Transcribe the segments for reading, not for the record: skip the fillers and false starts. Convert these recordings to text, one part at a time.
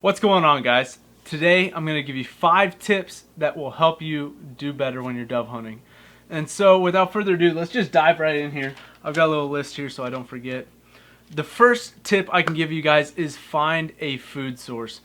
What's going on, guys? Today I'm going to give you 5 tips that will help you do better when you're dove hunting. And so without further ado, let's just dive right in here. I've got a little list here so I don't forget. The first tip I can give you guys is find a food source.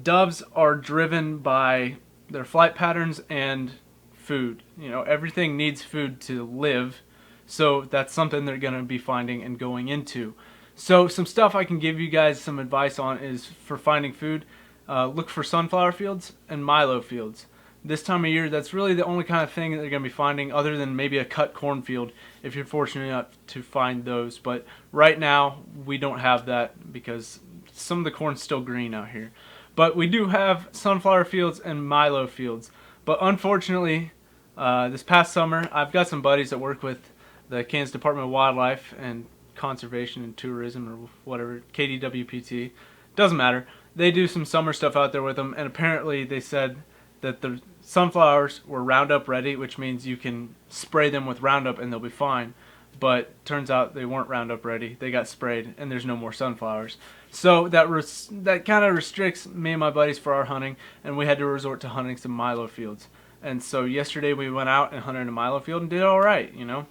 Doves are driven by their flight patterns and food. You know, everything needs food to live, so that's something they're going to be finding and going into. So some stuff I can give you guys some advice on is for finding food. Look for sunflower fields and milo fields. This time of year, that's really the only kind of thing that they're going to be finding, other than maybe a cut cornfield if you're fortunate enough to find those. But right now, we don't have that because some of the corn's still green out here. But we do have sunflower fields and milo fields. But unfortunately, this past summer, I've got some buddies that work with the Kansas Department of Wildlife and Conservation and Tourism, or whatever, KDWPT, doesn't matter. They do some summer stuff out there with them, and apparently they said that the sunflowers were Roundup ready, which means you can spray them with Roundup and they'll be fine. But turns out they weren't Roundup ready. They got sprayed and there's no more sunflowers. So that kind of restricts me and my buddies for our hunting, and we had to resort to hunting some milo fields. And so yesterday we went out and hunted a milo field and did all right, you know.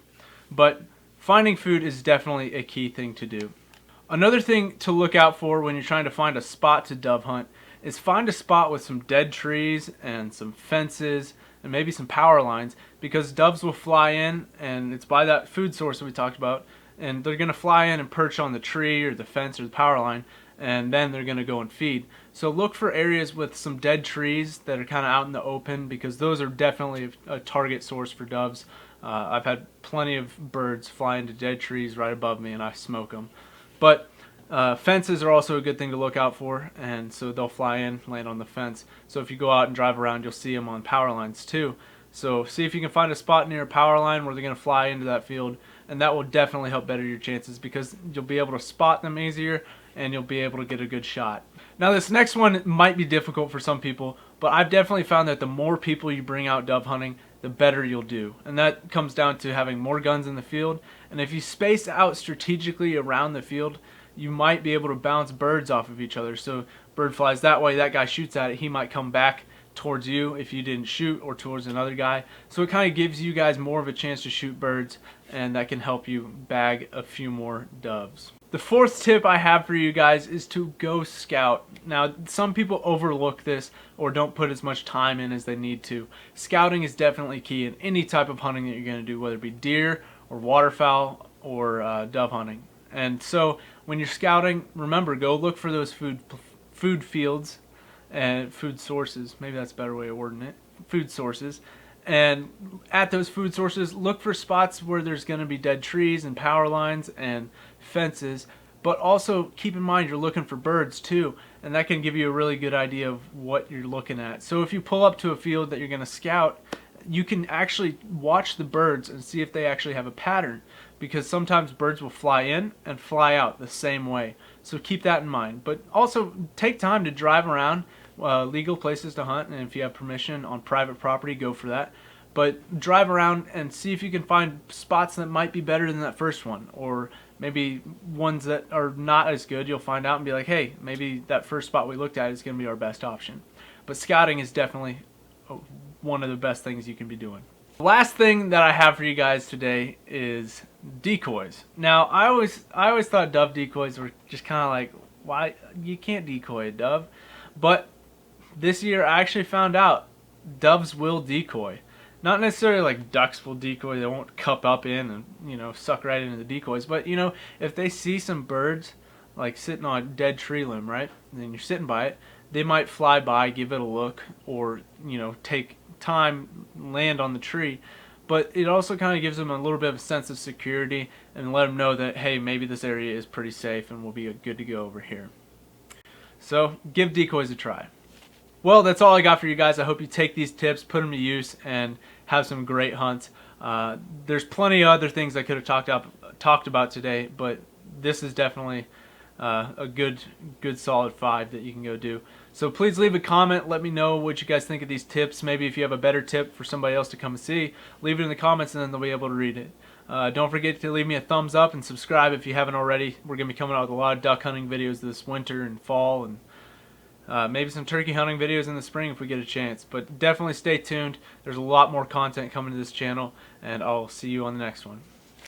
But finding food is definitely a key thing to do. Another thing to look out for when you're trying to find a spot to dove hunt is find a spot with some dead trees and some fences and maybe some power lines, because doves will fly in, and it's by that food source that we talked about, and they're going to fly in and perch on the tree or the fence or the power line, and then they're going to go and feed. So look for areas with some dead trees that are kind of out in the open, because those are definitely a target source for doves. I've had plenty of birds fly into dead trees right above me and I smoke them. But fences are also a good thing to look out for, and so they'll fly in, land on the fence. So if you go out and drive around, you'll see them on power lines too. So see if you can find a spot near a power line where they're going to fly into that field, and that will definitely help better your chances, because you'll be able to spot them easier and you'll be able to get a good shot. Now this next one might be difficult for some people, but I've definitely found that the more people you bring out dove hunting, the better you'll do. And that comes down to having more guns in the field. And if you space out strategically around the field, you might be able to bounce birds off of each other. So bird flies that way, that guy shoots at it, he might come back towards you if you didn't shoot, or towards another guy. So it kind of gives you guys more of a chance to shoot birds, and that can help you bag a few more doves. The fourth tip I have for you guys is to go scout. Now, some people overlook this or don't put as much time in as they need to. Scouting is definitely key in any type of hunting that you're going to do, whether it be deer or waterfowl or dove hunting. And so when you're scouting, remember, go look for those food fields and food sources. Maybe that's a better way of wording it. Food sources. And at those food sources, look for spots where there's going to be dead trees and power lines and fences. But also keep in mind you're looking for birds too, and that can give you a really good idea of what you're looking at. So if you pull up to a field that you're going to scout, you can actually watch the birds and see if they actually have a pattern, because sometimes birds will fly in and fly out the same way. So keep that in mind. But also take time to drive around legal places to hunt, and if you have permission on private property, go for that. But drive around and see if you can find spots that might be better than that first one, or maybe ones that are not as good. You'll find out and be like, hey, maybe that first spot we looked at is going to be our best option. But scouting is definitely one of the best things you can be doing. The last thing that I have for you guys today is decoys. Now, I always thought dove decoys were just kind of like, why you can't decoy a dove? But this year I actually found out doves will decoy. Not necessarily like ducks will decoy. They won't cup up in and, you know, suck right into the decoys. But, you know, if they see some birds like sitting on a dead tree limb, right, and then you're sitting by it, they might fly by, give it a look, or, you know, take time, land on the tree. But it also kind of gives them a little bit of a sense of security and let them know that, hey, maybe this area is pretty safe and we'll be good to go over here. So give decoys a try. Well, that's all I got for you guys. I hope you take these tips, put them to use, and have some great hunts. There's plenty of other things I could have talked about today, but this is definitely a good solid 5 that you can go do. So please leave a comment. Let me know what you guys think of these tips. Maybe if you have a better tip for somebody else to come and see, leave it in the comments and then they'll be able to read it. Don't forget to leave me a thumbs up and subscribe if you haven't already. We're going to be coming out with a lot of duck hunting videos this winter and fall, and Maybe some turkey hunting videos in the spring if we get a chance. But definitely stay tuned. There's a lot more content coming to this channel, and I'll see you on the next one.